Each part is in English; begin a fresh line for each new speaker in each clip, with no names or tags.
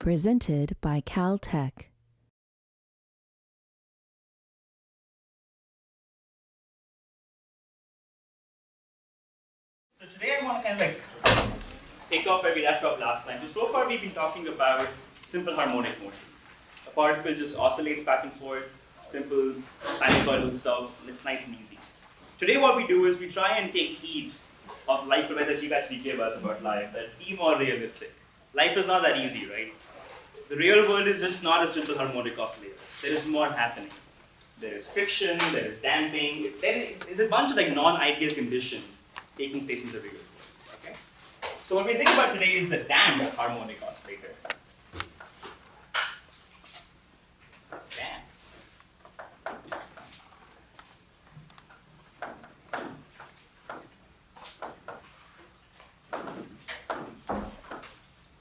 Presented by Caltech.
So today I want to kind of take off where we left off last time. So far we've been talking about simple harmonic motion. A particle just oscillates back and forth, simple sinusoidal stuff, and it's nice and easy. Today what we do is we try and take heed of life that you actually gave us about life, that be more realistic. Life is not that easy, right? The real world is just not a simple harmonic oscillator. There is more happening. There is friction, there is damping, there is a bunch of non-ideal conditions taking place in the real world. Okay? So what we think about today is the damped harmonic oscillator. Damp.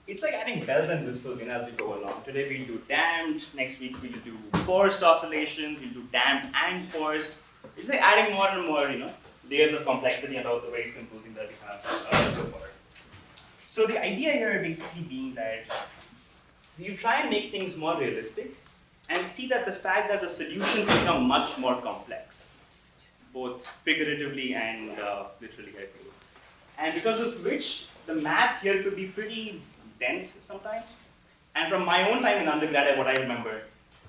It's like adding bells and whistles as we go along. Today we'll do damped, next week we'll do forced oscillations, we'll do damped and forced. It's like adding more and more, layers of complexity and all the very simple things that we have so far. So the idea here basically being that you try and make things more realistic and see that the fact that the solutions become much more complex, both figuratively and literally, I feel. And because of which the math here could be pretty dense sometimes. And from my own time in undergrad, what I remember,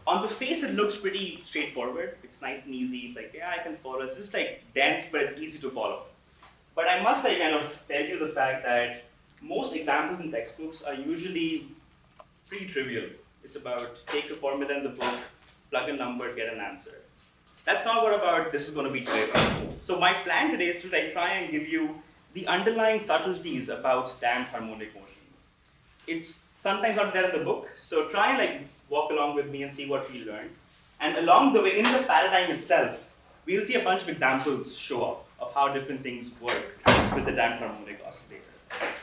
on the face it looks pretty straightforward. It's nice and easy. It's like, yeah, I can follow. It's just dense, but it's easy to follow. But I must kind of tell you the fact that most examples in textbooks are usually pretty trivial. It's about take a formula in the book, plug a number, get an answer. That's not what this is going to be today about. So my plan today is to try and give you the underlying subtleties about damped harmonic motion. It's sometimes not there in the book, so try and walk along with me and see what we learn. And along the way, in the paradigm itself, we'll see a bunch of examples show up of how different things work with the damped harmonic oscillator.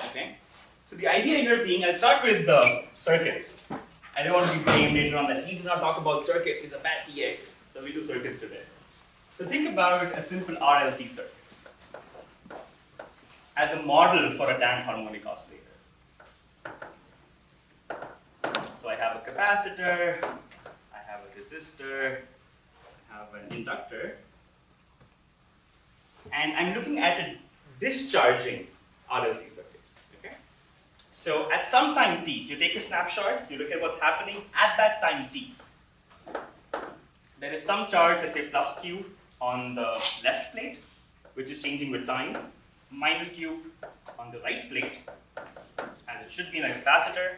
Okay? So the idea here being, I'll start with the circuits. I don't want to be blamed later on that he did not talk about circuits, he's a bad TA. So we do circuits today. So think about a simple RLC circuit as a model for a damped harmonic oscillator. So I have a capacitor, I have a resistor, I have an inductor, and I'm looking at a discharging RLC circuit. Okay? So at some time t, you take a snapshot, you look at what's happening at that time t. There is some charge, let's say plus q, on the left plate, which is changing with time, minus q on the right plate, as it should be in a capacitor.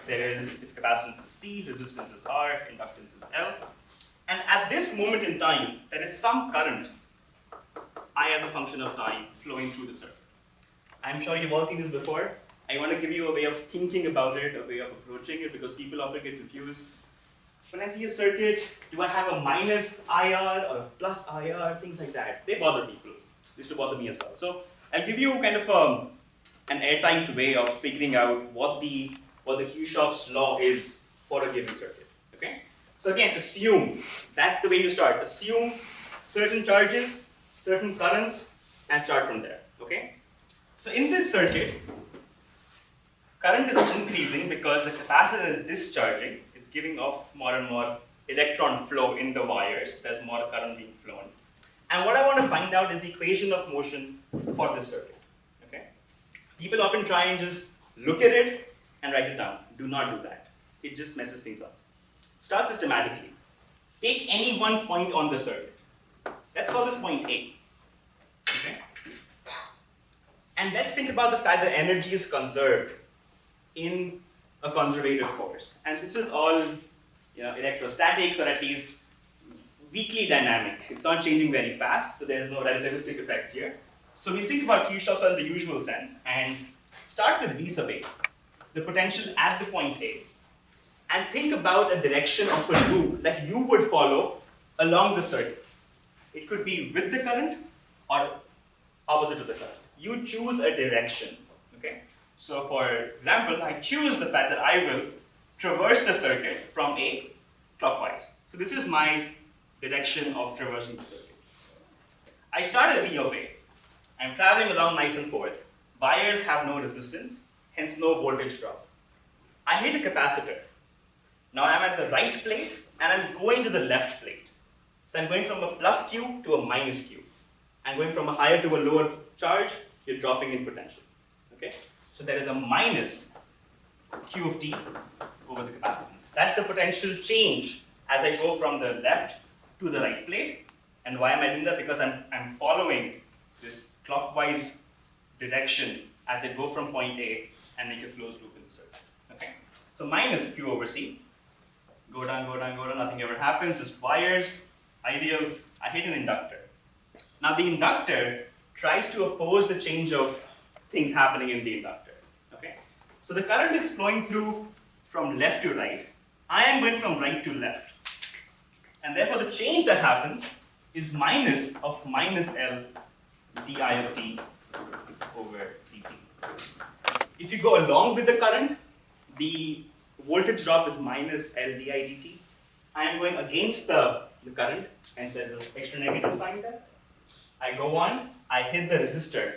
There is, its capacitance is C, resistance is R, inductance is L. And at this moment in time, there is some current, I as a function of time, flowing through the circuit. I'm sure you've all seen this before. I want to give you a way of thinking about it, a way of approaching it, because people often get confused. When I see a circuit, do I have a minus IR or a plus IR, things like that. They bother people. They used to bother me as well. So I'll give you kind of an airtight way of figuring out what the Kirchhoff's law is for a given circuit. Okay? So again, assume, that's the way to start. Assume certain charges, certain currents, and start from there. Okay? So in this circuit, current is increasing because the capacitor is discharging. It's giving off more and more electron flow in the wires. There's more current being flown. And what I want to find out is the equation of motion for this circuit. Okay? People often try and just look at it and write it down. Do not do that. It just messes things up. Start systematically. Take any one point on the circuit. Let's call this point A. Okay? And let's think about the fact that energy is conserved in a conservative force. And this is all electrostatics, or at least weakly dynamic. It's not changing very fast, so there's no relativistic effects here. So we'll think about Kirchhoff's law in the usual sense and start with V sub A, the potential at the point A, and think about a direction of a loop that you would follow along the circuit. It could be with the current or opposite to the current. You choose a direction. Okay? So for example, I choose the fact that I will traverse the circuit from A clockwise. So this is my direction of traversing the circuit. I start at V of A. I'm traveling along nice and forth. Wires have no resistance, hence no voltage drop. I I hit a capacitor. Now I'm at the right plate and I'm going to the left plate. So I'm going from a plus Q to a minus Q. I'm going from a higher to a lower charge, you're dropping in potential. Okay? So there is a minus Q of t over the capacitance. That's the potential change as I go from the left to the right plate. And why am I doing that? Because I'm following this clockwise direction as I go from point A and make a closed loop in the circuit. Okay? So minus Q over C. Go down, go down, go down, nothing ever happens, just wires, ideal. I hit an inductor. Now the inductor tries to oppose the change of things happening in the inductor. Okay? So the current is flowing through from left to right. I am going from right to left. And therefore the change that happens is minus of minus L di of t over dt. If you go along with the current, the voltage drop is minus L di dt. I am going against the current, hence there's an extra negative sign there. I go on, I hit the resistor.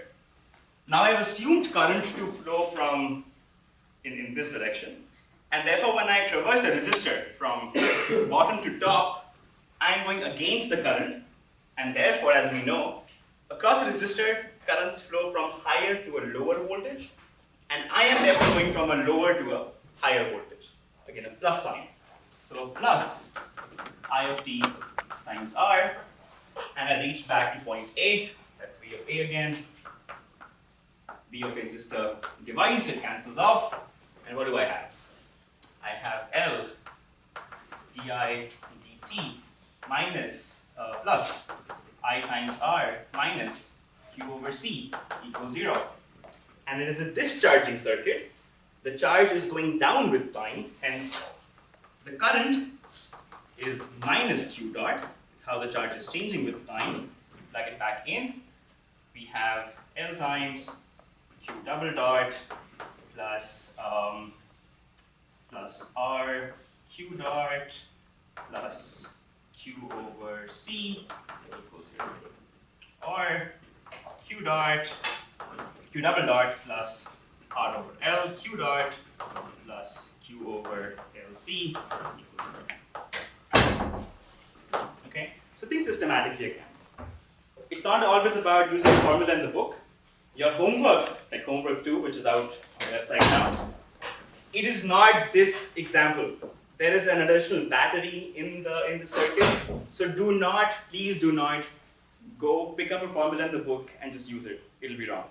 Now I've assumed current to flow from in this direction. And therefore when I traverse the resistor from bottom to top, I am going against the current. And therefore, as we know, across the resistor, currents flow from higher to a lower voltage. And I am therefore going from a lower to a higher voltage. Again, a plus sign. So plus I of t times R. And I reach back to point A. That's V of A again. V of A is just a device, it cancels off. And what do I have? I have L di dt minus plus I times R minus Q over C equals 0. And it is a discharging circuit. The charge is going down with time, hence the current is minus Q dot. It's how the charge is changing with time. Plug it back in. We have L times Q double dot plus plus R Q dot plus Q over C equals 0. Or Q dot, Q double dot plus R over L, Q dot plus Q over LC equals 0. Okay, so think systematically again. It's not always about using the formula in the book. Your homework, like homework 2, which is out on the website now, it is not this example. There is an additional battery in the circuit. So do not, please do not go pick up a formula in the book and just use it. It'll be wrong.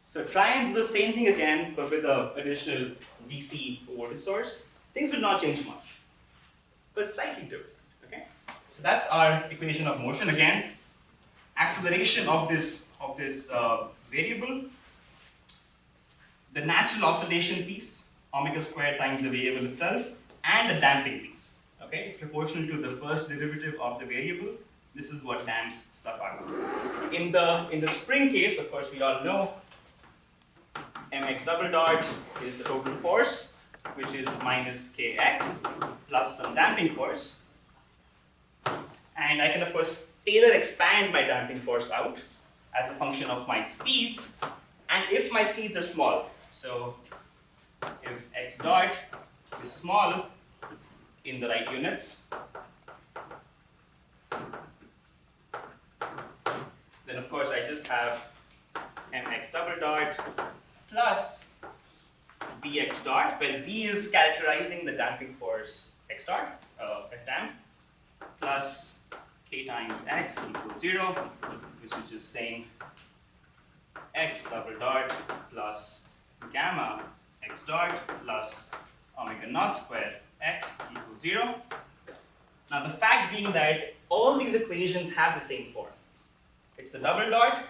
So try and do the same thing again, but with an additional DC voltage source. Things will not change much, but slightly different. Okay. So that's our equation of motion again. Acceleration of this variable. The natural oscillation piece, omega squared times the variable itself, and a damping piece. Okay, it's proportional to the first derivative of the variable. This is what damps stuff out. In the spring case, of course, we all know mx double dot is the total force, which is minus kx plus some damping force. And I can, of course, Taylor expand my damping force out as a function of my speeds, and if my speeds are small. So if x dot is small in the right units, then of course I just have mx double dot plus bx dot, where b is characterizing the damping force x dot, f damp, plus k times x equals 0, which is just saying x double dot plus gamma x dot plus omega naught square x equals 0. Now the fact being that all these equations have the same form. It's the double dot,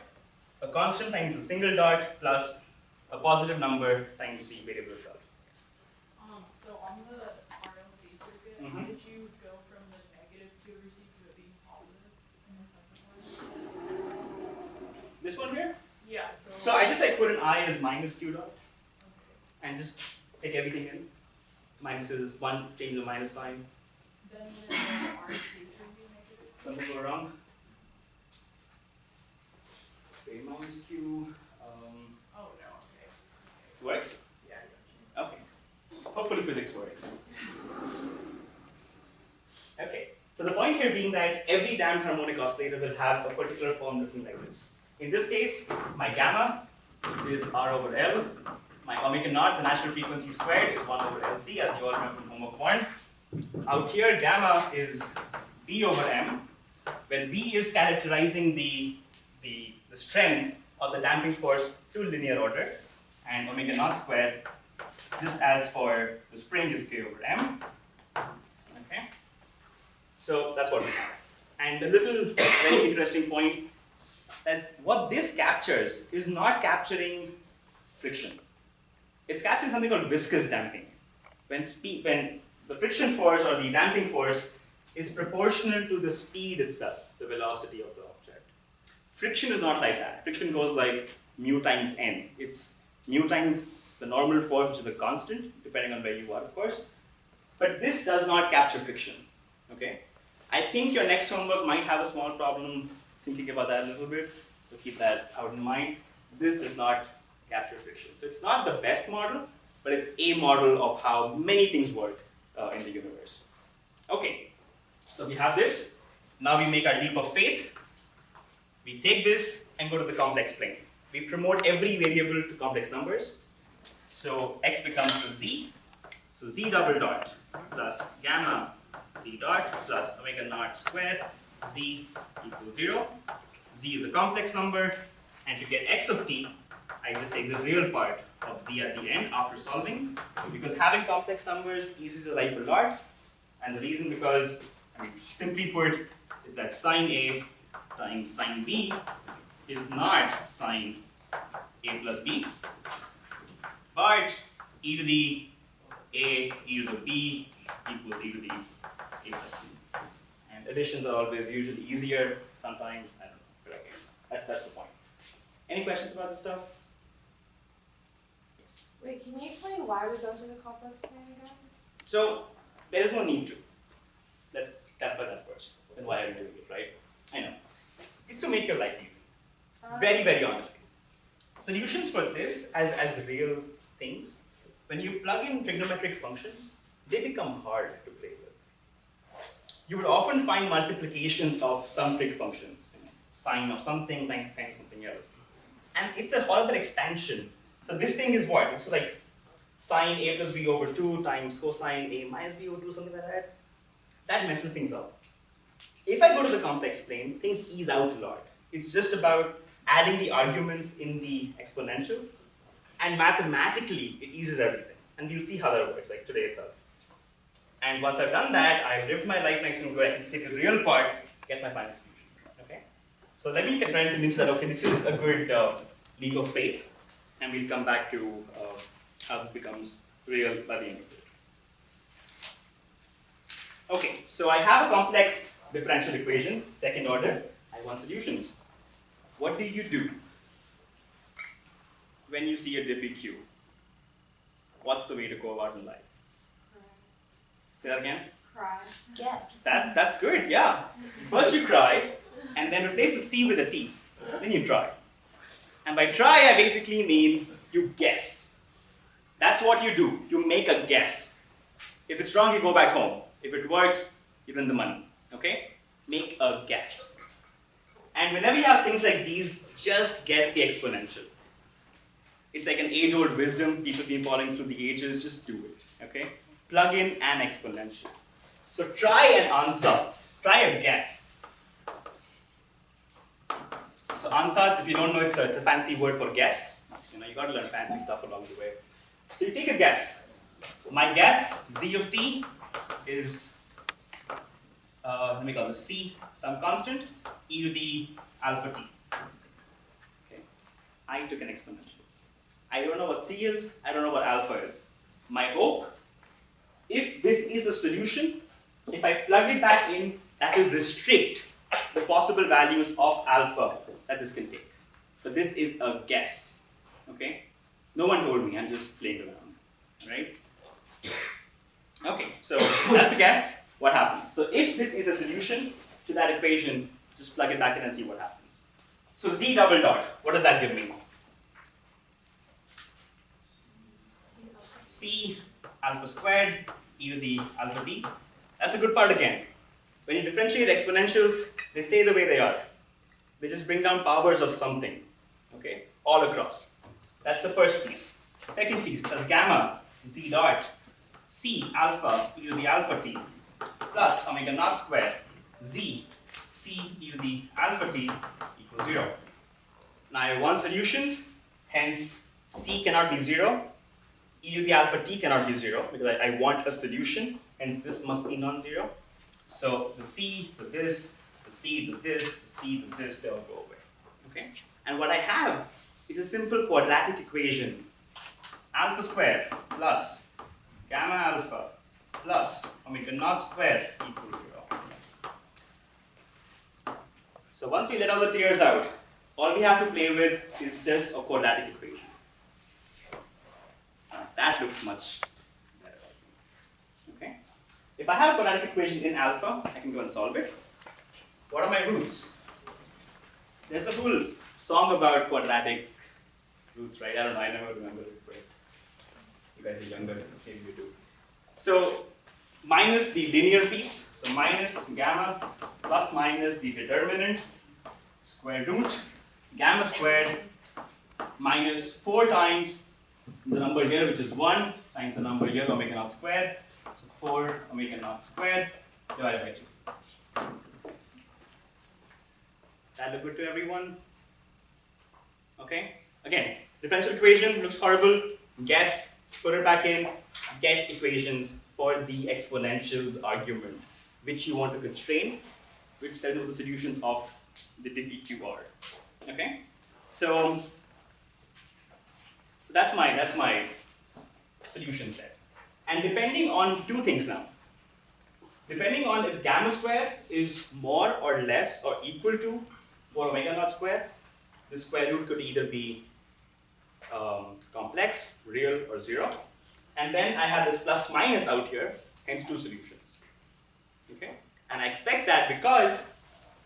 a constant times a single dot, plus a positive number times the variable itself.
So on the RLC circuit, how did you go from the negative Q over C to it being positive in the second one?
This one here?
Yeah,
So I just put an I as minus Q dot,
okay.
and just take everything in. Minus is 1, change the minus sign.
Then the R2 should be negative.
Something go wrong. Okay, minus Q.
Oh no, okay.
Works?
Yeah, I got you.
Okay. Hopefully physics works. Okay, so the point here being that every damped harmonic oscillator will have a particular form looking like this. In this case, my gamma is R over L. My omega naught, the natural frequency squared, is 1 over LC, as you all remember from homework 1. Out here, gamma is B over M, when B is characterizing the strength of the damping force to linear order, and omega naught squared, just as for the spring, is K over M. Okay? So that's what we have. And a little very interesting point, that what this captures is not capturing friction. It's capturing something called viscous damping. When the friction force or the damping force is proportional to the speed itself, the velocity of the object. Friction is not like that. Friction goes like mu times n. It's mu times the normal force, which is a constant, depending on where you are, of course. But this does not capture friction. Okay? I think your next homework might have a small problem thinking about that a little bit, so keep that out in mind. This does not capture friction. So it's not the best model, but it's a model of how many things work in the universe. Okay, so we have this. Now we make our leap of faith. We take this and go to the complex plane. We promote every variable to complex numbers. So x becomes a z. So z double dot plus gamma z dot plus omega naught squared z equals 0. Z is a complex number, and to get x of t, I just take the real part of z at the end after solving, because having complex numbers eases your life a lot. And the reason, because, simply put, is that sine A times sine B is not sine A plus B, but e to the A, e to the B equals e to the A plus B. And additions are always usually easier, sometimes, I don't know, but okay, that's the point. Any questions about this stuff? Yes.
Wait, can you explain why we go to the complex plane again?
So, there is no need to. Let's clarify that first. Then why are we doing it, right? I know. It's to make your life easy. Very, very honestly. Solutions for this as real things, when you plug in trigonometric functions, they become hard to play with. You would often find multiplications of some trig functions, sine of something times sine something else. And it's a horrible expansion. So this thing is what? It's like sine A plus B over 2 times cosine A minus B over 2, something like that. That messes things up. If I go to the complex plane, things ease out a lot. It's just about adding the arguments in the exponentials, and mathematically, it eases everything. And we'll see how that works, like today itself. And once I've done that, I've lived my life nice and good. I can take the real part, get my final solution. Okay? So let me try and convince that, okay, this is a good leap of faith, and we'll come back to how this becomes real by the end of it. Okay, so I have a complex differential equation, second order. I want solutions. What do you do when you see a diffy Q? What's the way to go about in life? Say that again?
Cry. Guess.
That's good, yeah. First you cry, and then replace the C with a T. Then you try. And by try, I basically mean you guess. That's what you do. You make a guess. If it's wrong, you go back home. If it works, you win the money. Okay? Make a guess. And whenever you have things like these, just guess the exponential. It's like an age-old wisdom people have been following through the ages. Just do it. Okay? Plug in an exponential. So try an ansatz. Try a guess. So ansatz, if you don't know, it's a fancy word for guess. You got to learn fancy stuff along the way. So you take a guess. My guess, z of t, is, let me call this c, some constant, e to the alpha t. Okay. I took an exponential. I don't know what c is, I don't know what alpha is. My hope, if this is a solution, if I plug it back in, that will restrict the possible values of alpha that this can take. But this is a guess. Okay? No one told me, I'm just playing around. Right? Okay, so that's a guess. What happens? So if this is a solution to that equation, just plug it back in and see what happens. So z double dot, what does that give me? C alpha squared e to the alpha t. That's the good part again. When you differentiate exponentials, they stay the way they are. They just bring down powers of something, okay, all across. That's the first piece. Second piece, plus gamma z dot c alpha e to the alpha t plus omega naught square z c e to the alpha t equals 0. Now I have one solutions, hence c cannot be 0, e to the alpha t cannot be 0 because I want a solution, hence this must be non-zero. So the c, the this, the c, the this, the c, the this, they all go away. Okay? And what I have is a simple quadratic equation. Alpha squared plus gamma alpha plus omega naught squared equals 0. So once we let all the tears out, all we have to play with is just a quadratic equation. That looks much better. Okay? If I have a quadratic equation in alpha, I can go and solve it. What are my roots? There's a whole song about quadratic roots, right? I don't know, I never remember it, but you guys are younger, maybe you do. So minus the linear piece, so minus gamma plus minus the determinant, square root, gamma squared minus 4 times the number here, which is 1, times the number here, omega naught squared. So 4 omega naught squared divided by 2. That look good to everyone? Okay? Again, differential equation looks horrible. Guess, put it back in, get equations for the exponentials argument, which you want to constrain, which tells you the solutions of the diff EQ are. Okay? So that's my solution set. And depending on 2 things now. Depending on if gamma square is more or less or equal to 4 omega naught square, the square root could either be complex, real, or 0. And then I have this plus minus out here, hence 2 solutions. Okay? And I expect that because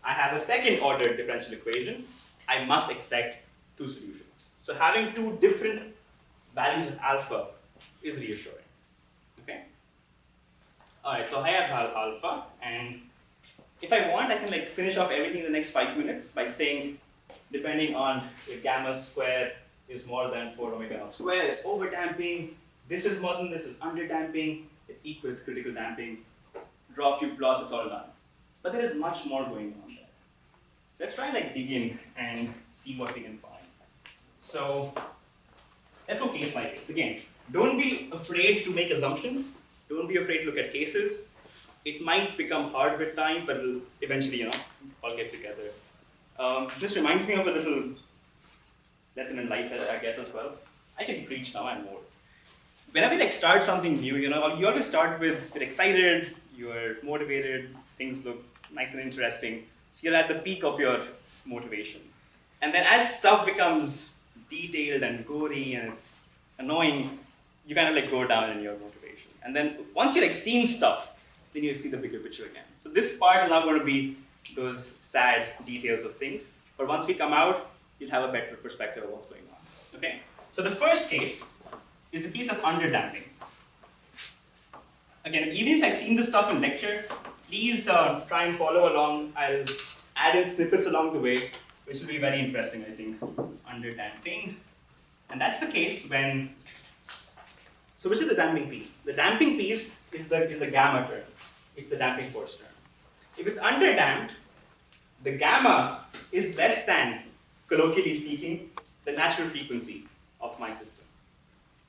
I have a second order differential equation, I must expect 2 solutions. So having 2 different values of alpha is reassuring. Okay? Alright, so I have alpha, and if I want, I can like finish off everything in the next 5 minutes by saying, depending on if gamma square is more than 4 omega naught square, it's overdamping. This is more than this is underdamping. It's equal, it's critical damping. Draw a few plots, it's all done. But there is much more going on there. Let's try like dig in and see what we can find. So let's go case by case. Again, don't be afraid to make assumptions. Don't be afraid to look at cases. It might become hard with time, but it'll eventually, all get together. This reminds me of a little lesson in life, I guess, as well. I can preach now and more. Whenever you start something new, you always start with you're excited, you're motivated, things look nice and interesting. So you're at the peak of your motivation. And then as stuff becomes detailed and gory and it's annoying, you kind of go down in your motivation. And then once you're seeing stuff, then you see the bigger picture again. So this part is not going to be those sad details of things. But once we come out, you'll have a better perspective of what's going on. Okay? So the first case is the case of underdamping. Again, even if I've seen this stuff in lecture, please try and follow along. I'll add in snippets along the way, which will be very interesting, I think. Underdamping. And that's the case when, so which is the damping piece? The damping piece is the gamma term. It's the damping force term. If it's underdamped, the gamma is less than, colloquially speaking, the natural frequency of my system.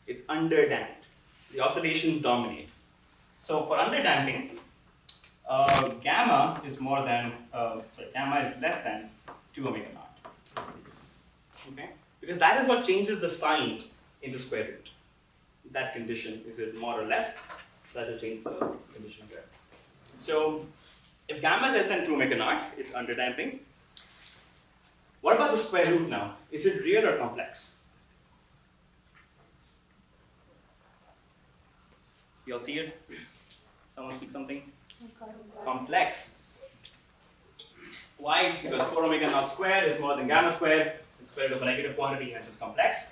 It's underdamped. The oscillations dominate. So for underdamping, gamma is gamma is less than 2 omega naught. Okay? Because that is what changes the sign in the square root. That condition, is it more or less? That will change the condition here. So if gamma is less than 2 omega naught, it's underdamping. What about the square root now? Is it real or complex? You all see it? Someone speak something? Complex. Why? Because 4 omega naught squared is more than gamma squared. It's square root of a negative quantity, hence it's complex.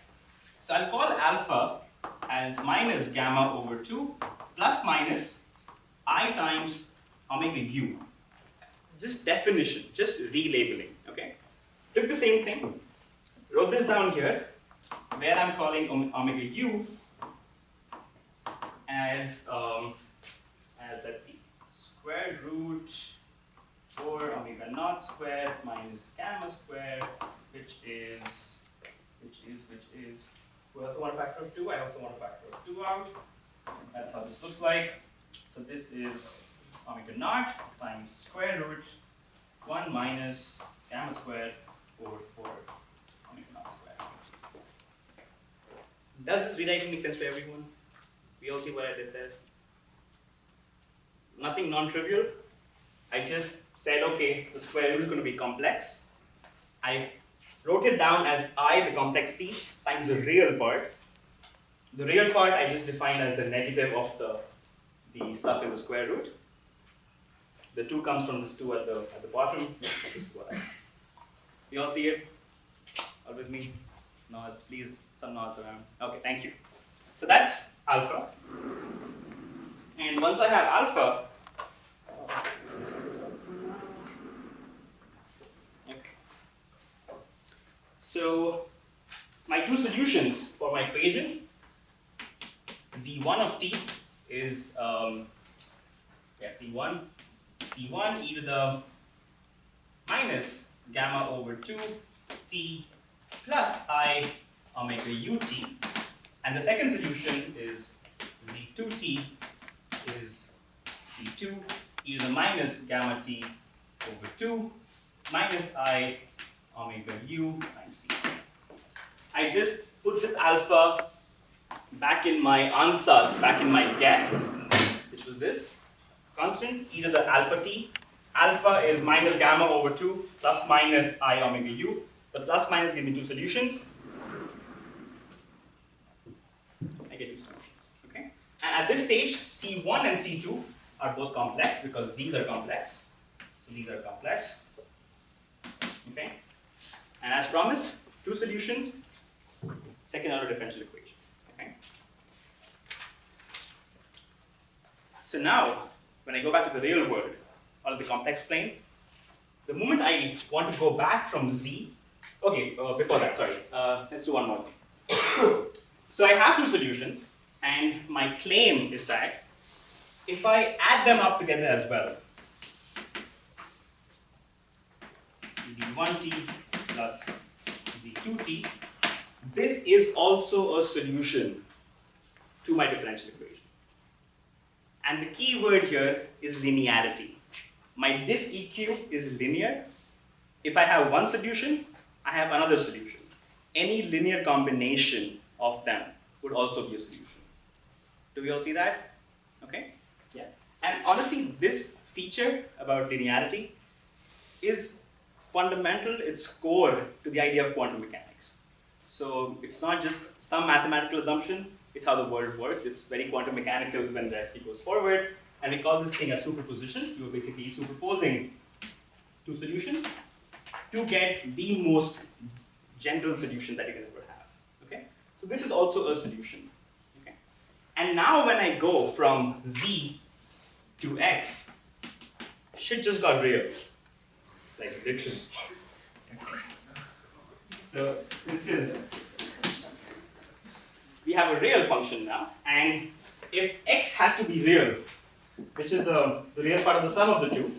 So I'll call alpha as minus gamma over 2 plus minus I times omega u. Just definition, just relabeling, okay? Took the same thing, wrote this down here, where I'm calling omega u as let's see, square root 4 omega naught squared minus gamma squared, which is, we also want a factor of 2, I also want a factor of 2 out. That's how this looks like. So this is omega naught times square root 1 minus gamma squared over 4 omega naught squared. Does this rewriting make sense to everyone? We all see what I did there? Nothing non-trivial. I just said, okay, the square root is going to be complex. I wrote it down as I, the complex piece, times the real part. The real part I just defined as the negative of the stuff in the square root. The 2 comes from this 2 at the bottom. This is what I. You all see it? All with me? Nods, please. Some nods around. Okay, thank you. So that's alpha. And once I have alpha, okay. So my two solutions for my equation, z1 of t is c1 e to the minus gamma over 2 t plus I omega ut, and the second solution is z2t is c2 e to the minus gamma t over 2 minus I omega u times t. I just put this alpha back in my ansatz, back in my guess, which was this constant e to the alpha t. Alpha is minus gamma over 2 plus minus I omega u. The plus minus give me two solutions. I get two solutions. Okay? And at this stage, C1 and C2 are both complex because these are complex. So these are complex. Okay? And as promised, two solutions, second order differential equation. Okay? So now, when I go back to the real world, or the complex plane, the moment I want to go back from Z, okay, before that, sorry, let's do one more thing. So I have two solutions, and my claim is that if I add them up together as well, Z1t plus Z2t, this is also a solution to my differential equation. And the key word here is linearity. My diff EQ is linear. If I have one solution, I have another solution. Any linear combination of them would also be a solution. Do we all see that? Okay? Yeah. And honestly, this feature about linearity is fundamental, it's core to the idea of quantum mechanics. So it's not just some mathematical assumption, it's how the world works. It's very quantum mechanical when the actually goes forward. And we call this thing a superposition. You're basically superposing two solutions to get the most general solution that you can ever have. Okay? So this is also a solution. Okay? And now when I go from Z to X, shit just got real. Like literally. Okay. So this is, we have a real function now, and if X has to be real, which is the real part of the sum of the two,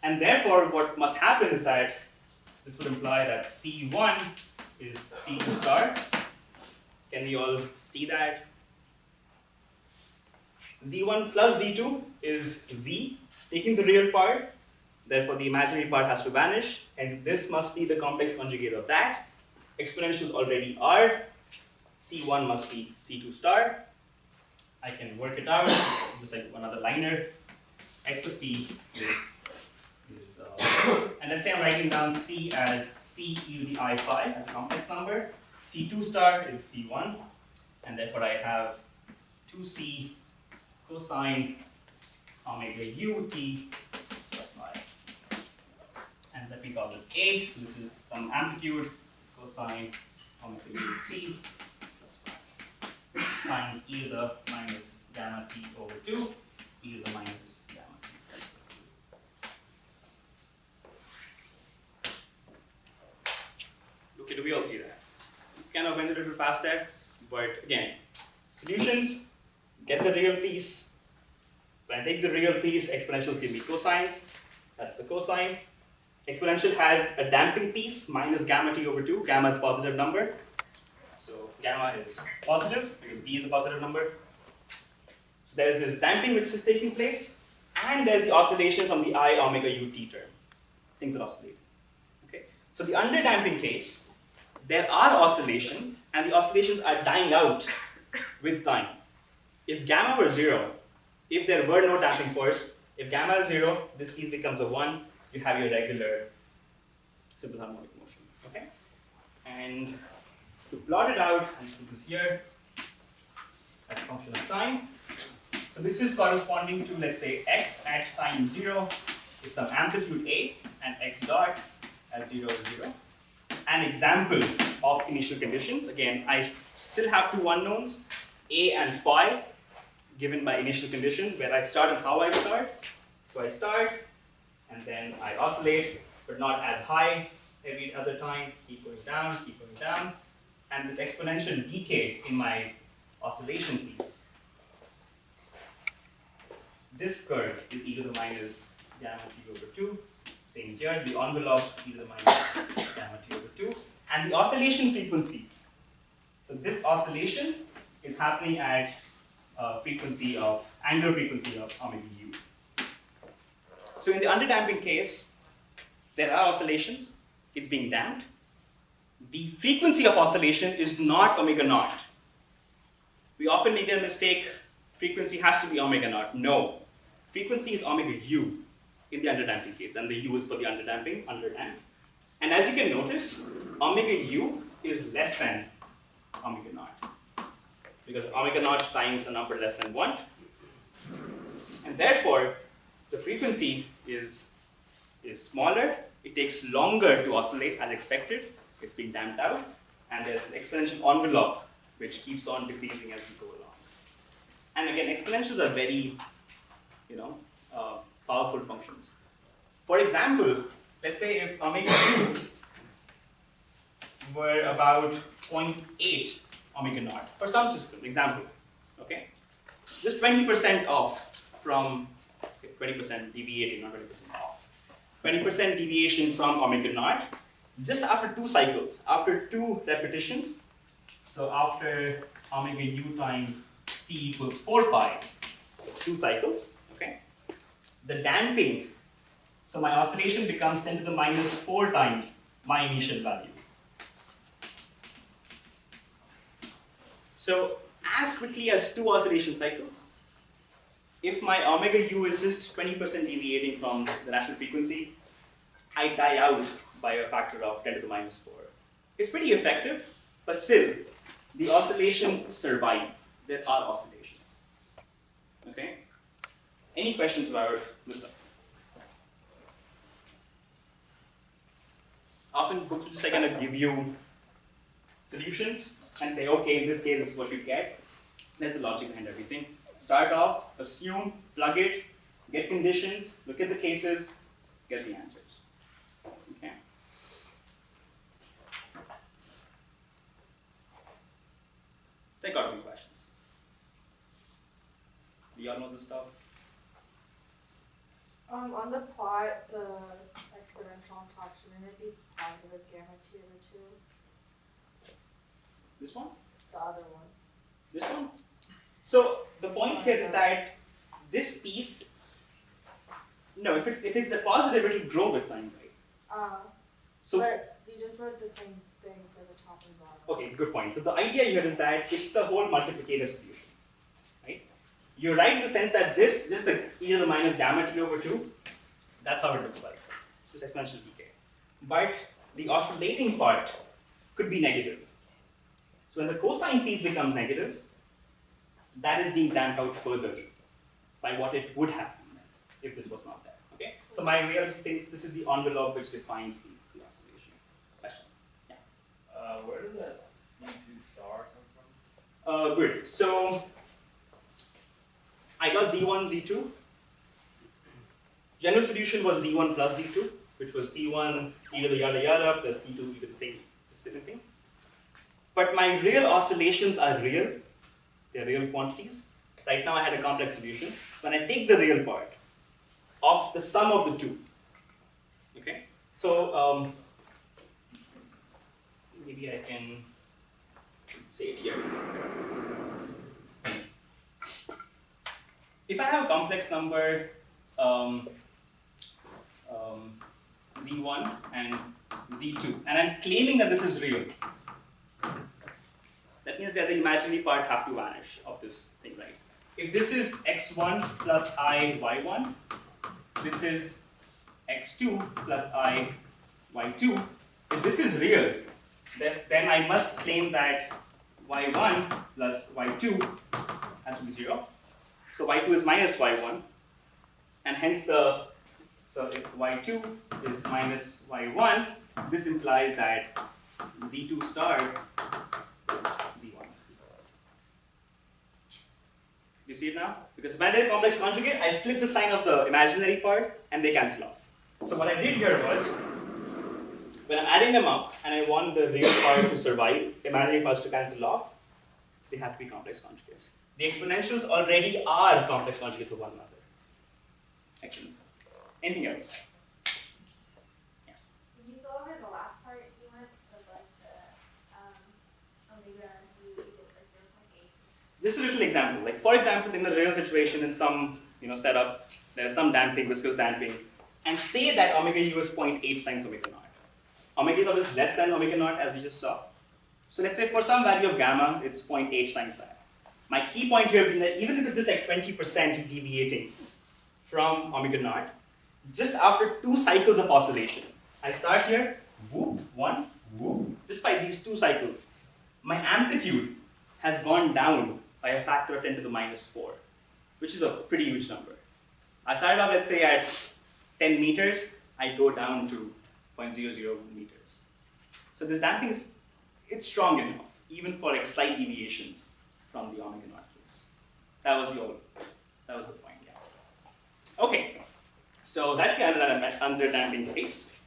and therefore what must happen is that this would imply that C1 is C2 star. Can we all see that? Z1 plus Z2 is Z, taking the real part, therefore the imaginary part has to vanish, and this must be the complex conjugate of that. Exponentials already are. C1 must be C2 star. I can work it out, just like another liner. X of t is and let's say I'm writing down C as C e to the I phi as a complex number. C2 star is C1, and therefore I have 2C cosine omega u t plus phi. And let me call this A, so this is some amplitude cosine omega u t plus phi. times e to the minus gamma t over 2, e to the minus gamma t. Okay, do we all see that? Kind of went a little past that, but again, solutions, get the real piece. When I take the real piece, exponentials give me cosines. That's the cosine. Exponential has a damping piece, minus gamma t over 2. Gamma is a positive number. So gamma is positive because d is a positive number. So there is this damping which is taking place, and there's the oscillation from the I omega ut term. Things are oscillating. Okay? So the underdamping case, there are oscillations, and the oscillations are dying out with time. If gamma were 0, if there were no damping force, if gamma is 0, this piece becomes a 1, you have your regular simple harmonic motion. Okay? And to plot it out, I'll put this here as a function of time. So this is corresponding to, let's say, x at time 0 is some amplitude a, and x dot at 0 is 0. An example of initial conditions. Again, I still have two unknowns, a and phi, given by initial conditions, where I start and how I start. So I start, and then I oscillate, but not as high every other time, keep going down, and this exponential decay in my oscillation piece. This curve is e to the minus gamma t over 2. Same here, the envelope e to the minus gamma t over 2. And the oscillation frequency. So this oscillation is happening at frequency of, angular frequency of omega u. So in the underdamping case, there are oscillations. It's being damped. The frequency of oscillation is not omega naught. We often make the mistake, frequency has to be omega naught. No. Frequency is omega u in the underdamping case, and the u is for the underdamping, underdamped. And as you can notice, omega u is less than omega naught, because omega naught times a number less than 1. And therefore, the frequency is smaller. It takes longer to oscillate as expected. It's being damped out. And there's an exponential envelope which keeps on decreasing as we go along. And again, exponentials are very powerful functions. For example, let's say if omega u were about 0.8 omega naught for some system, example, okay? Just 20% off from 20% deviating, not 20% off. 20% deviation from omega naught, just after 2 cycles, after 2 repetitions. So after omega u times t equals 4 pi, so 2 cycles, okay? The damping, so my oscillation becomes 10 to the minus 4 times my initial value. So as quickly as 2 oscillation cycles, if my omega u is just 20% deviating from the natural frequency, I die out by a factor of 10 to the minus 4. It's pretty effective, but still, the oscillations survive. There are oscillations. Okay? Any questions about this stuff? Often books will just kind of give you solutions and say, okay, in this case, this is what you get. There's the logic behind everything. Start off, assume, plug it, get conditions, look at the cases, get the answers. Okay? There got to be questions. Do you all know this stuff?
On the plot, the exponential on top, shouldn't it be positive gamma t over 2?
This one?
The other one.
This one? So the point here is that this piece, no, if it's a positive, it will grow with time, right? So,
but you just wrote the same thing for the top and bottom.
okay, good point. So the idea here is that it's a whole multiplicative solution, right? You're right in the sense that this, just the e to the minus gamma t over 2, that's how it looks like, just exponential decay. But the oscillating part could be negative. So when the cosine piece becomes negative, that is being damped out further by what it would have been if this was not there. Okay? So my way of saying this is the envelope which defines the oscillation. Question? Yeah.
Where does that C2 star come from?
Good. So I got Z1, Z2. General solution was Z1 plus Z2, which was C1 e to the yada yada plus C2 e to the same thing. But my real oscillations are real. They're real quantities. Right now I had a complex solution. When I take the real part of the sum of the two, okay? So maybe I can say it here. If I have a complex number Z1 and Z2, and I'm claiming that this is real, that means that the imaginary part have to vanish of this thing, right? If this is x1 plus I y1, this is x2 plus I y2, if this is real, then I must claim that y1 plus y2 has to be 0. So y2 is minus y1, and hence so if y2 is minus y1, this implies that z2 star is z1. Do you see it now? Because when I did complex conjugate, I flip the sign of the imaginary part and they cancel off. So what I did here was, when I'm adding them up and I want the real part to survive, imaginary parts to cancel off, they have to be complex conjugates. The exponentials already are complex conjugates of one another. Excellent. Anything else? Yes.
Can you go over the last part you went of like the omega mu equals like 0.8?
Just a little example. Like for example, in a real situation, in some setup, there's some damping, viscous damping, and say that omega u is 0.8 times omega naught. Omega is always less than omega naught, as we just saw. So let's say for some value of gamma, it's 0.8 times that. My key point here being that even if it's just like 20% deviating from omega naught, just after 2 cycles of oscillation, I start here, whoop, 1, whoop, just by these 2 cycles, my amplitude has gone down by a factor of 10 to the minus 4, which is a pretty huge number. I started off, let's say, at 10 meters, I go down to 0.00 meters. So this damping it's strong enough, even for like slight deviations from the omega naught case. That was the point, yeah. Okay, so that's the underdamping case.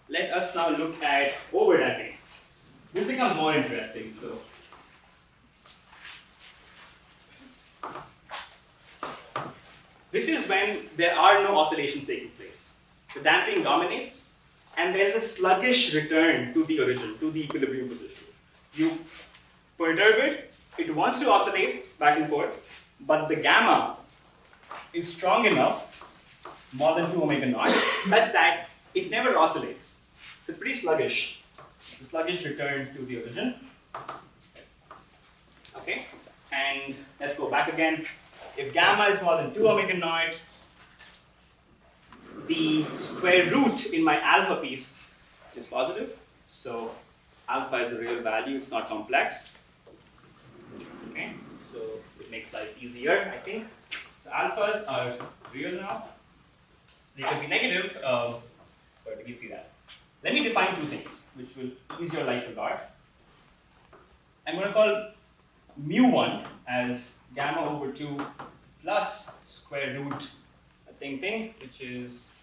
Let us now look at overdamping. This becomes more interesting. So, this is when there are no oscillations taking place. The damping dominates, and there's a sluggish return to the origin, to the equilibrium position. You perturb it, it wants to oscillate back and forth, but the gamma is strong enough, more than 2 omega naught, such that it never oscillates. So it's pretty sluggish. It's a sluggish return to the origin. Okay, and let's go back again. If gamma is more than 2 omega naught, the square root in my alpha piece is positive. So alpha is a real value, it's not complex. Okay, so it makes life easier, I think. So alphas are real now. They could be negative, but we can see that. Let me define 2 things, which will ease your life a lot. I'm going to call mu1 as gamma over 2 plus square root, that same thing, which is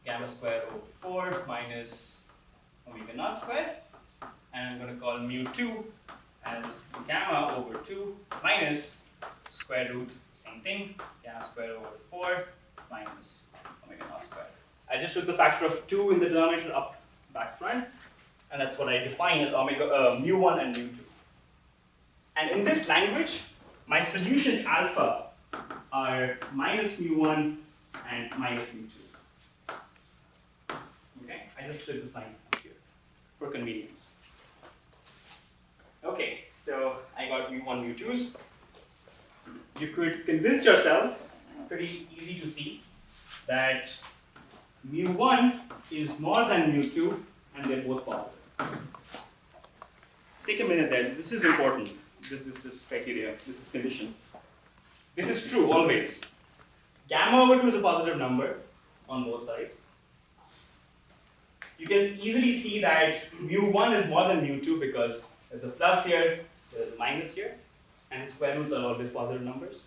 gamma squared over 4 minus omega naught squared. And I'm going to call mu2 as gamma over 2 minus square root, same thing, gamma squared over 4 minus omega naught squared. I just took the factor of 2 in the denominator up back front, and that's what I define as mu1 and mu2. And in this language, my solutions alpha are minus mu1 and minus mu2. Okay, I just split the sign up here for convenience. Okay, so I got mu1, mu2s. You could convince yourselves, pretty easy to see, that mu1 is more than mu2 and they're both positive. Let's take a minute there. This is important. This is criteria. This is condition. This is true always. Gamma over 2 is a positive number on both sides. you can easily see that mu1 is more than mu2 because there's a plus here, there's a minus here, and square roots are always positive numbers.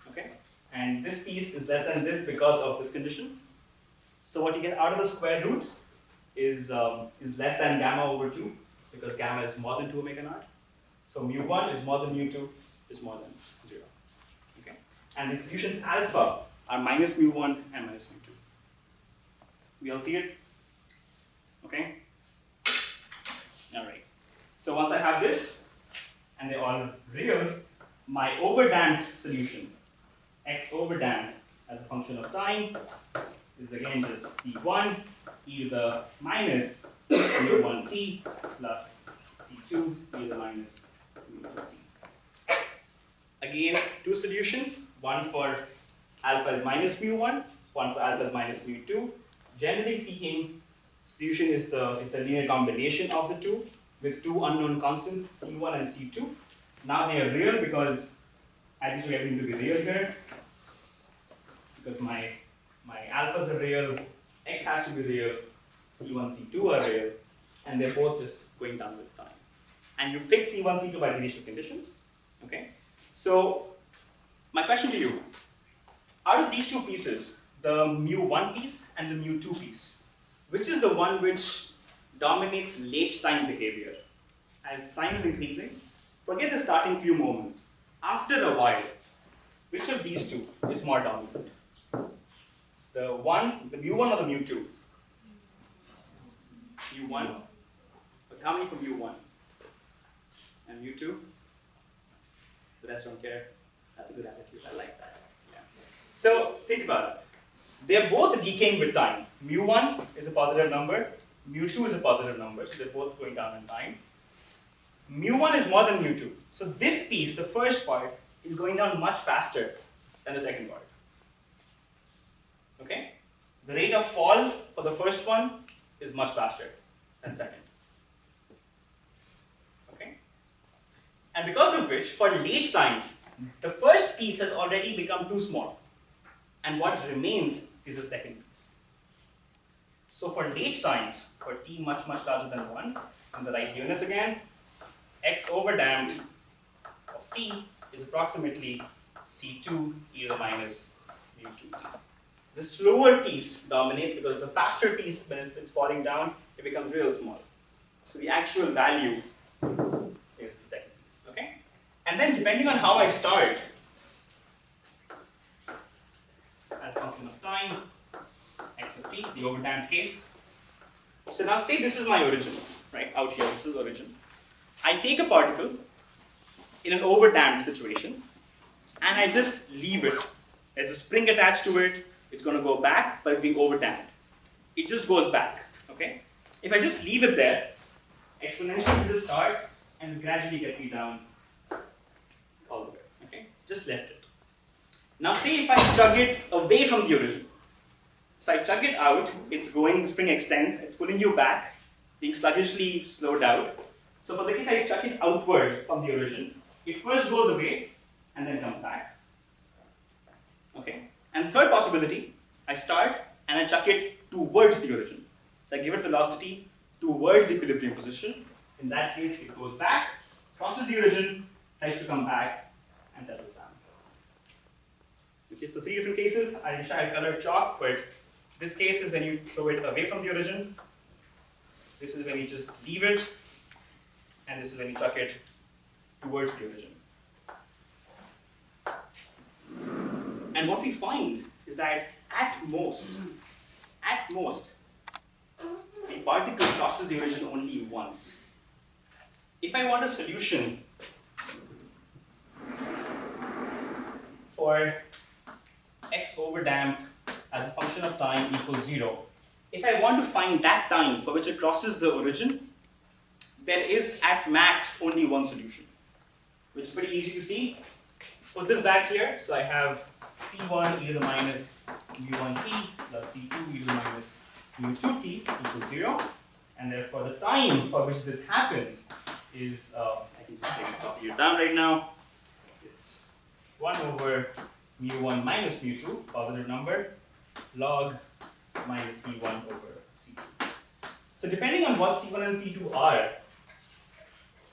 Okay? And this piece is less than this because of this condition. So what you get out of the square root is less than gamma over 2 because gamma is more than 2 omega naught. So mu1 is more than mu2 is more than 0. Okay? And the solution alpha are minus mu1 and minus mu2. We all see it? Okay? Alright. So once I have this, and they're all reals, my overdamped solution, x overdamped as a function of time, is again just C1 e to the minus mu1t plus C2 e to the minus mu2t. Again, two solutions, one for alpha is minus mu1, one for alpha is minus mu2. Generally speaking, solution is the linear combination of the two with two unknown constants, C1 and C2. Now they are real because I just want everything to be real here. Because my alphas are real, x has to be real, C1, C2 are real, and they're both just going down with time. And you fix C1, C2 by the initial conditions. Okay? So my question to you, out of these two pieces, the mu1 piece and the mu2 piece, which is the one which dominates late time behavior? As time is increasing, forget the starting few moments. After a while, which of these two is more dominant? The mu1 or the mu2? mu1. But how many for mu1? And mu2? The rest don't care. That's a good attitude. I like that. Yeah. So think about it. They're both decaying with time. Mu1 is a positive number. Mu2 is a positive number. So they're both going down in time. Mu1 is more than mu2. So this piece, the first part, is going down much faster than the second part. Okay? The rate of fall for the first one is much faster than second. Okay? And because of which, for late times, the first piece has already become too small. And what remains is the second piece. So for late times, for t much, much larger than 1, in the right units again, x overdamped of t is approximately C2 e to the minus mu2t. The slower piece dominates because the faster piece, when it's falling down, it becomes real small. So the actual value is the second piece. Okay? And then depending on how I start, as a function of time, x of t, the overdamped case. So now say this is my origin, right? Out here, this is origin. I take a particle in an overdamped situation, and I just leave it. There's a spring attached to it. It's going to go back, but it's being overdamped. It just goes back. Okay? If I just leave it there, exponential will just start and gradually get me down all the way. Okay? Just left it. Now say if I chug it away from the origin. So I chug it out, it's going, the spring extends, it's pulling you back, being sluggishly slowed out. So for the case I chuck it outward from the origin, it first goes away and then comes back. Okay? And third possibility, I start and I chuck it towards the origin. So I give it velocity towards the equilibrium position. In that case, it goes back, crosses the origin, tries to come back, and settles down. Okay, so three different cases. I wish I had colored chalk, but this case is when you throw it away from the origin. This is when you just leave it. And this is when you chuck it towards the origin. And what we find is that at most, the particle crosses the origin only once. If I want a solution for x overdamped as a function of time equals 0, if I want to find that time for which it crosses the origin, there is at max only one solution, which is pretty easy to see. Put this back here, so I have C1 e to the minus mu1t plus C2 e to the minus mu2t equals 0, and therefore the time for which this happens is, I can just copy it down right now, it's 1 over mu1 minus mu2, positive number, log minus C1 over C2. So depending on what C1 and C2 are,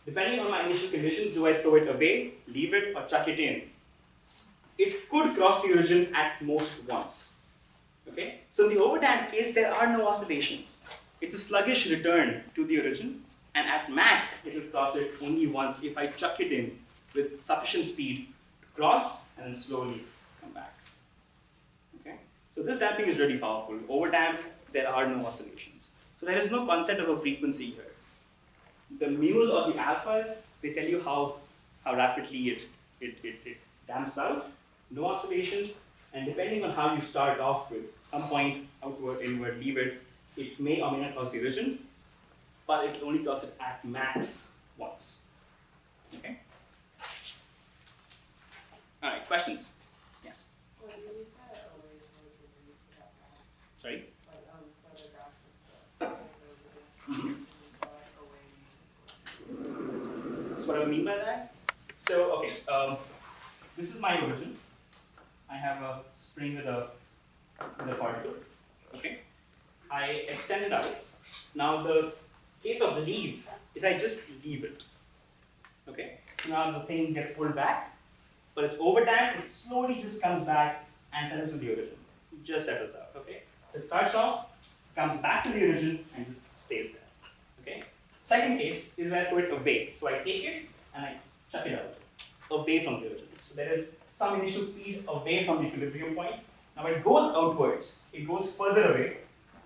depending on my initial conditions, do I throw it away, leave it, or chuck it in? It could cross the origin at most once. Okay? So in the overdamped case, there are no oscillations. It's a sluggish return to the origin, and at max, it will cross it only once if I chuck it in with sufficient speed to cross and then slowly come back. Okay? So this damping is really powerful. Overdamped, there are no oscillations. So there is no concept of a frequency here. The mu's or the alphas, they tell you how rapidly it damps out, no oscillations, and depending on how you start off with, some point, outward, inward, leave it, it may or may not cross the origin, but it will only cross it at max once. Okay? All right, questions? Yes? Sorry? So what do I mean by that? So, okay, this is my origin. I have a spring with a particle. Okay? I extend it out. Now the case of leave is I just leave it. Okay? So now the thing gets pulled back, but it's overdamped, it slowly just comes back and settles to the origin. It just settles out. Okay? It starts off, comes back to the origin, and just stays there. Okay? Second case is where I put it away. So I take it and I chuck it out, away from the origin. So there is some initial speed away from the equilibrium point. Now when it goes outwards, it goes further away,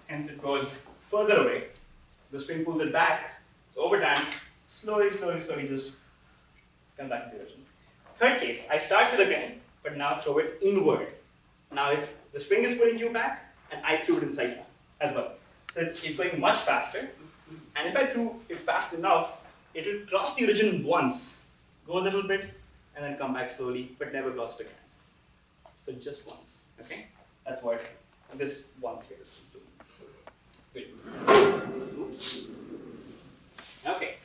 hence it goes further away. The spring pulls it back, it's overdamped, slowly just come back to the origin. Third case, I start it again, but now throw it inward. Now the spring is pulling you back, and I threw it inside now as well. So it's going much faster, and if I threw it fast enough, it will cross the origin once, go a little bit, and then come back slowly, but never cross it again. So just once, okay? That's what this once here is doing. Good. Oops. Okay.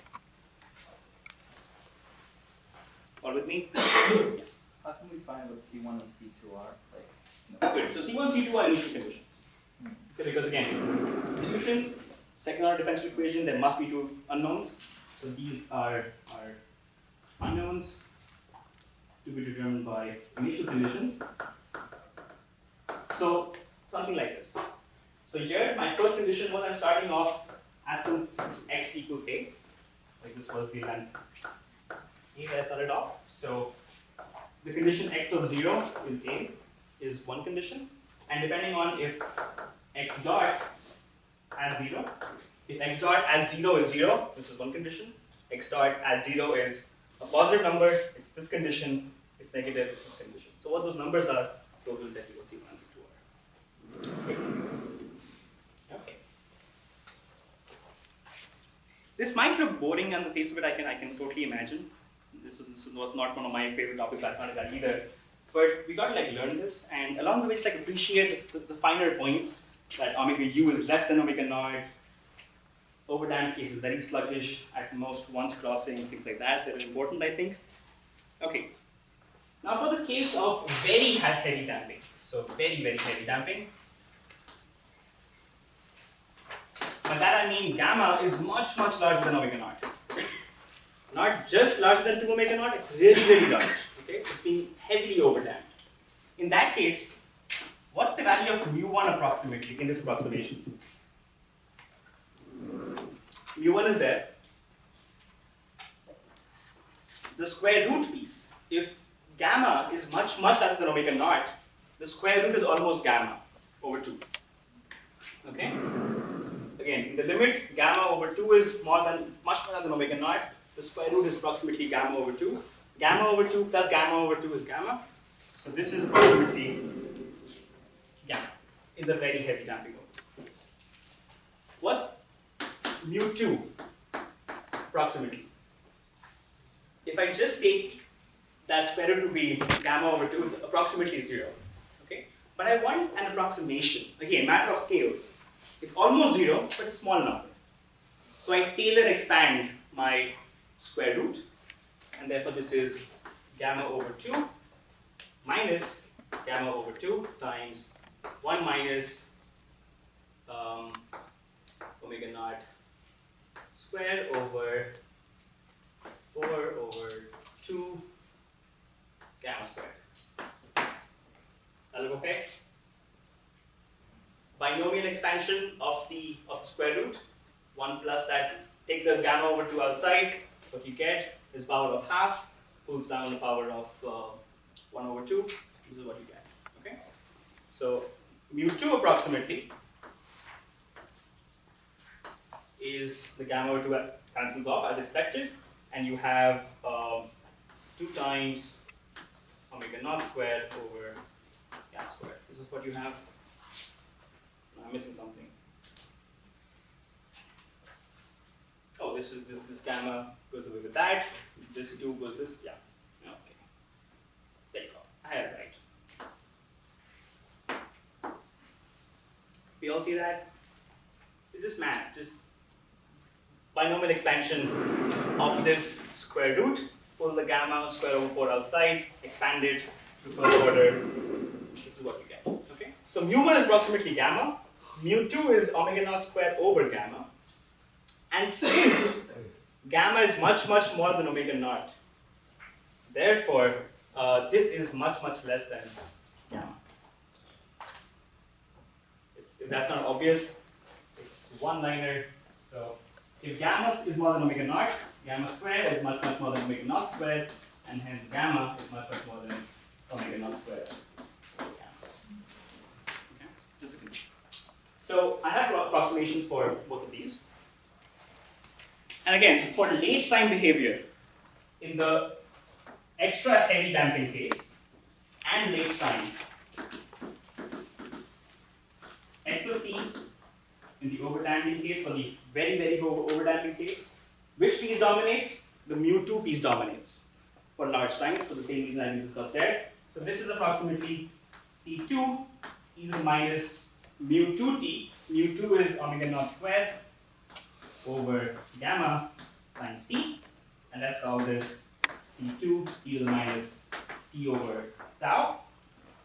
All with me? Yes.
How can we find what C1 and C2 are?
That's good. So C1, C2 are initial conditions. Okay, because again, solutions, second order differential equation, there must be two unknowns. So these are unknowns to be determined by initial conditions. So something like this. So here my first condition was I'm starting off at some x equals a. Like this was the length a that I started off. So the condition x of 0 is a, is one condition. And depending on if x dot at 0, if x dot at 0 is 0, this is one condition. X dot at 0 is a positive number, it's this condition, it's negative, it's this condition. So what those numbers are, total that you will see C1 and C2 are. Okay. Okay. This might look boring on the face of it, I can totally imagine. This was not one of my favorite topics at that either. But we got to learn this, and along the way, just appreciate the finer points that omega u is less than omega naught. Overdamped case is very sluggish, at most once crossing, things like that. They're important, I think. Okay. Now for the case of very heavy damping. So very heavy damping. By that I mean gamma is much larger than omega naught. Not just larger than 2 omega naught, it's really large. Okay? It's being heavily overdamped. In that case, what's the value of mu1 approximately in this approximation? Mu1 is there. The square root piece, if gamma is much larger than omega naught, the square root is almost gamma over 2. Okay? Again, in the limit, gamma over 2 is much more than omega naught. The square root is approximately gamma over 2. Gamma over 2 plus gamma over 2 is gamma. So this is approximately gamma in the very heavy damping mode. What's mu2 approximately? If I just take that square root to be gamma over 2, it's approximately 0. Okay? But I want an approximation. Again, matter of scales. It's almost 0, but it's a small number. So I tailor expand my square root, and therefore this is gamma over 2 minus gamma over 2 times 1 minus omega naught squared over 4 over 2 gamma squared. That look okay? Binomial expansion of the square root, 1 plus that, take the gamma over 2 outside, what you get is power of half, pulls down the power of 1 over 2, this is what you get, okay? So mu2 approximately is the gamma over 2 cancels off as expected, and you have 2 times omega naught squared over gamma squared. This is what you have. I'm missing something. Oh, this gamma goes away with that. This 2 goes this. Yeah. Okay. There you go. I had it right. We all see that? It's just math. Just binomial expansion of this square root. Pull the gamma square over 4 outside. Expand it to first order. This is what you get. Okay. So mu1 is approximately gamma. Mu2 is omega naught squared over gamma. And since gamma is much, much more than omega naught, therefore, this is much, much less than gamma. If that's not obvious, it's one-liner. So if gamma is more than omega naught, gamma squared is much, much more than omega naught squared, and hence gamma is much, much more than omega naught squared. So I have approximations for both of these. And again, for late time behavior, in the extra heavy damping case and late time, x of t in the overdamping case, for the very, very low overdamping case, which piece dominates? The mu2 piece dominates for large times for the same reason I discussed there. So this is approximately C2 e to the minus mu2t. Mu2 is omega naught squared over gamma times t, and let's call this C2 e to the minus t over tau.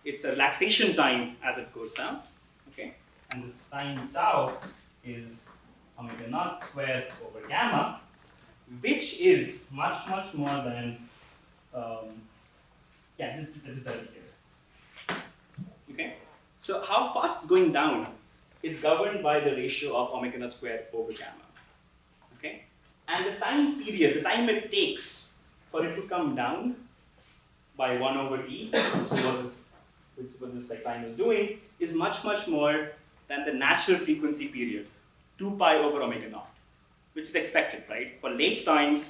It's a relaxation time as it goes down, okay? And this time tau is omega naught squared over gamma, which is much, much more than, this is here. Okay? So how fast it's going down is governed by the ratio of omega naught squared over gamma. Okay? And the time period, the time it takes for it to come down by 1 over e, which is what this time is doing, is much, much more than the natural frequency period, 2 pi over omega naught, which is expected, right? For late times,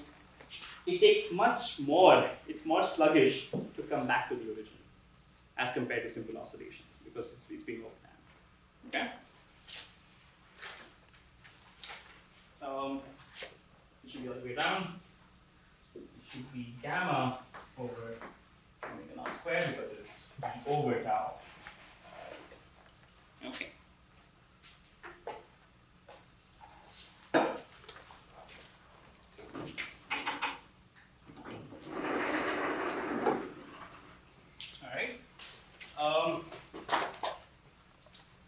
it takes much more, it's more sluggish to come back to the origin as compared to simple oscillations because it's being overdamped. Okay? It should be all the way down. It should be gamma over omega naught squared because it's over tau. Okay. All right.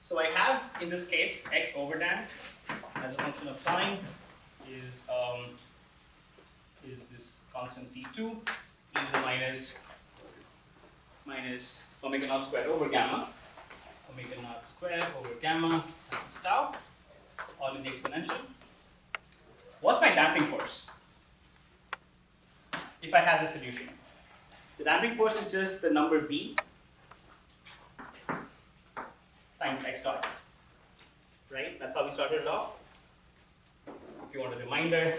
So I have in this case x overdamped as a function of time is this constant C2 e to the minus omega naught squared over gamma, omega naught squared over gamma times tau, all in the exponential. What's my damping force? If I had the solution, the damping force is just the number b times x dot, right? That's how we started it off. If you want a reminder,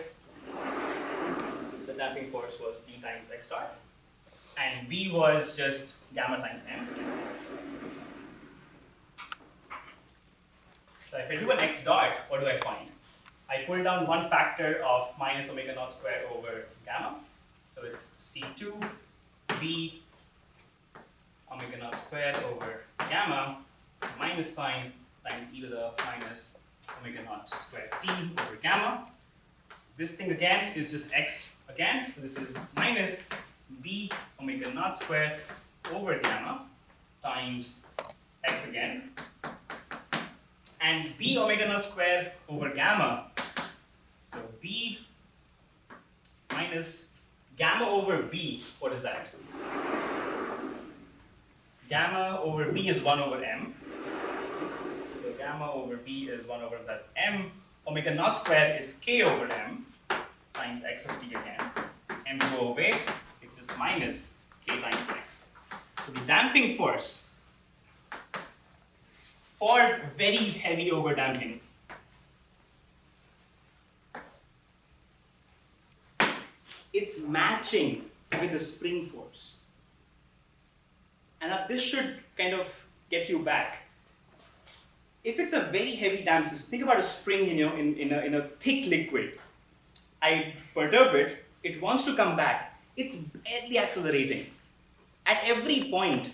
the damping force was b times x dot, and b was just gamma times m. So if I do an x dot, what do I find? I pull down one factor of minus omega naught squared over gamma. So it's C2 b omega naught squared over gamma minus sign times e to the minus omega naught squared t over gamma. This thing again is just x again. So this is minus b omega naught squared over gamma times x again. and b omega naught square over gamma. So b minus gamma over b, what is that? Gamma over b is 1 over m. So gamma over b is 1 over, that's m. Omega naught square is k over m times x of t again. M go away, it's just minus k times x. So the damping force for very heavy overdamping it's matching with the spring force. And now this should kind of get you back. If it's a very heavy damp system, think about a spring in a thick liquid. I perturb it, it wants to come back. It's barely accelerating. At every point,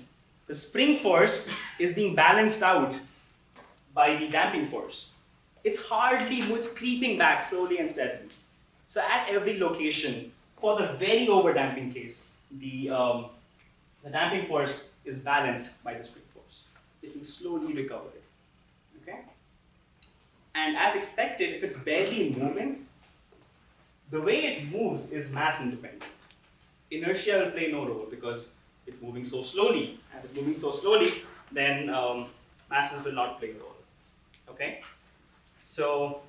the spring force is being balanced out by the damping force. It's hardly, it's creeping back slowly and steadily. So at every location, for the very overdamping case, the damping force is balanced by the spring force. It will slowly recover it. Okay? And as expected, if it's barely moving, the way it moves is mass independent. Inertia will play no role because it's moving so slowly. And if it's moving so slowly, then masses will not play a role. Okay? So,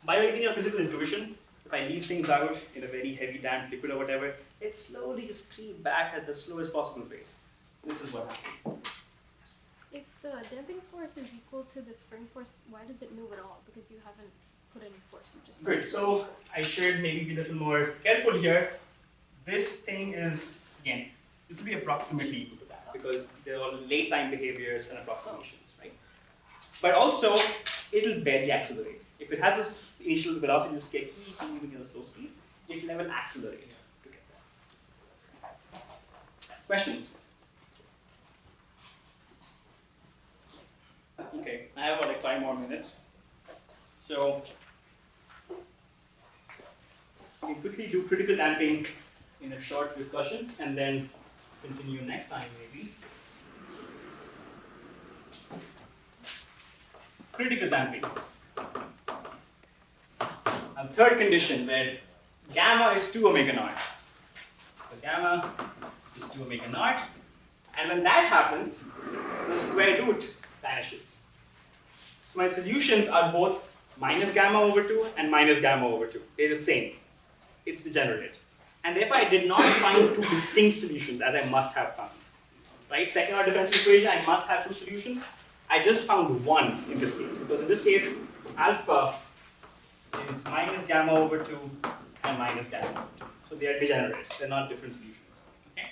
by using your physical intuition, if I leave things out in a very heavy damp liquid or whatever, it slowly just creep back at the slowest possible pace. This is what happens.
If the damping force is equal to the spring force, why does it move at all? Because you haven't put any force, you just...
Good, so I should maybe be a little more careful here. This thing is, again, this will be approximately equal to that because they're all late time behaviors and approximations, right? But also, it'll barely accelerate. If it has this initial velocity, just get moving at a slow speed, it will never accelerate to get there. Questions? Okay, I have about like 5 more minutes. So, we can quickly do critical damping in a short discussion and then continue next time maybe. Critical damping. A third condition where gamma is 2 omega naught. So gamma is 2 omega naught. And when that happens, the square root vanishes. So my solutions are both minus gamma over 2 and minus gamma over 2. They're the same. It's degenerate. And therefore, I did not find 2 distinct solutions as I must have found. Right? Second order differential equation, I must have 2 solutions. I just found 1 in this case. Because in this case, alpha is minus gamma over 2 and minus gamma over 2. So they are degenerate. They're not different solutions. Okay?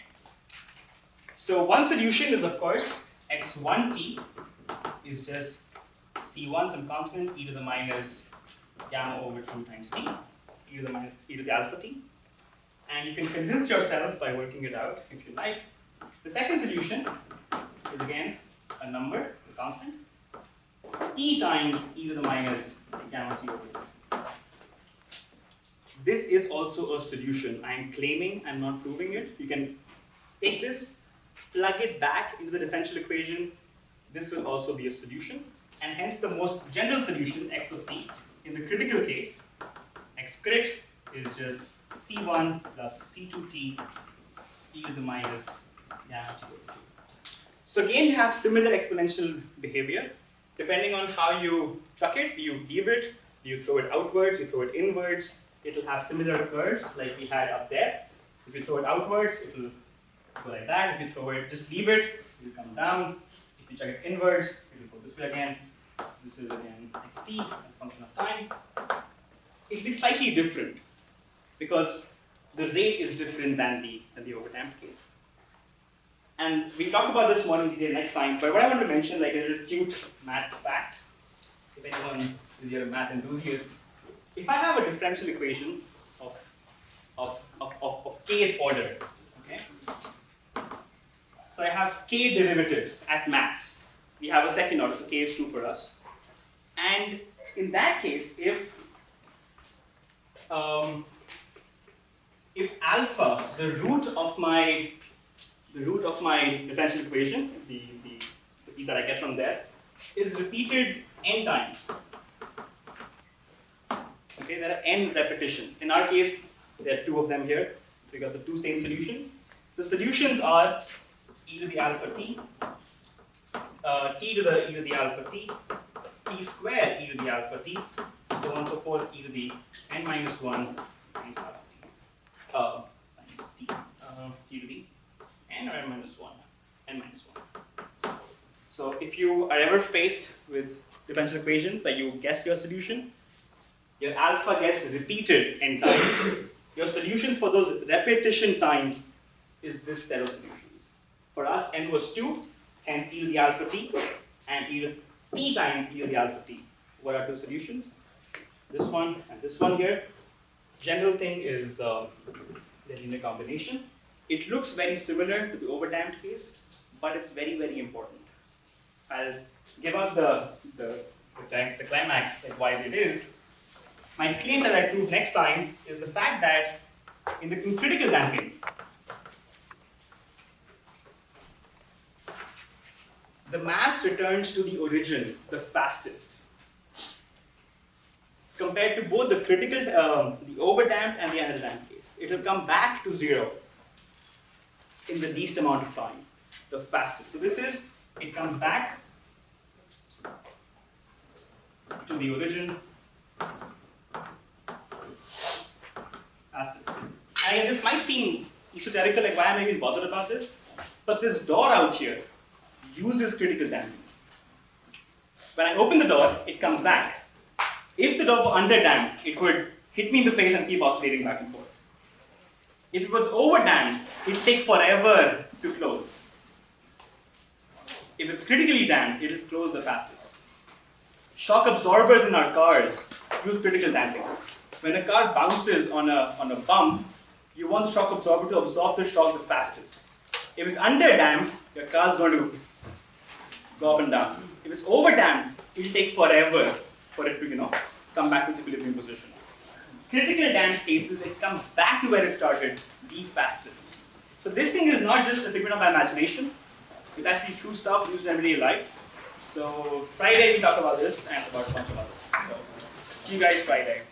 So one solution is, of course, x1t is just c1, some constant, e to the minus gamma over 2 times t, e to the alpha t. And you can convince yourselves by working it out if you like. The second solution is again a number, a constant, t times e to the minus gamma t over 2. This is also a solution. I am claiming, I'm not proving it. You can take this, plug it back into the differential equation. This will also be a solution. And hence the most general solution, x of t, in the critical case, x crit is just c1 plus c2t e to the minus gamma t over 2. So again, you have similar exponential behavior. Depending on how you chuck it, you leave it, you throw it outwards, you throw it inwards, it'll have similar curves like we had up there. If you throw it outwards, it'll go like that. If you throw it, just leave it, it'll come down. If you chuck it inwards, it'll go this way again. This is again xt as a function of time. It'll be slightly different because the rate is different than the overdamped case. And we'll talk about this more in detail next time, but what I want to mention, like a little cute math fact, if anyone is here a math enthusiast, if I have a differential equation of kth order, okay? So I have k derivatives at max. We have a second order, so k is 2 for us. And in that case, if alpha, the root of my differential equation, the piece that I get from there, is repeated n times. Okay, there are n repetitions. In our case, there are 2 of them here. We got the 2 same solutions. The solutions are e to the alpha t, t to the e to the alpha t, t squared e to the alpha t, so on and so forth, e to the n minus 1 times alpha t. I think it's t, t to the n or n minus 1, n minus 1. So if you are ever faced with differential equations where you guess your solution, your alpha gets repeated n times. Your solutions for those repetition times is this set of solutions. For us, n was 2, hence e to the alpha t, and e to t times e to the alpha t. What are 2 solutions? This one and this one here. General thing is the linear combination. It looks very similar to the overdamped case, but it's very, very important. I'll give out the climax, like why it is. My claim that I prove next time is the fact that in critical damping, the mass returns to the origin the fastest, compared to both the critical, the overdamped and the underdamped case. It will come back to 0 in the least amount of time, the fastest. So this is, it comes back to the origin fastest. And again, this might seem esoterical, like why am I even bothered about this? But this door out here uses critical damping. When I open the door, it comes back. If the door were underdamped, it would hit me in the face and keep oscillating back and forth. If it was overdamped, it would take forever to close. If it's critically damped, it will close the fastest. Shock absorbers in our cars use critical damping. When a car bounces on a bump, you want the shock absorber to absorb the shock the fastest. If it's underdamped, your car's going to go up and down. If it's overdamped, it will take forever for it to, come back to its equilibrium position. Critical damped cases, it comes back to where it started, the fastest. So this thing is not just a figment of my imagination. It's actually true stuff used in everyday life. So Friday we talk about this and about a bunch of other things. So see you guys Friday.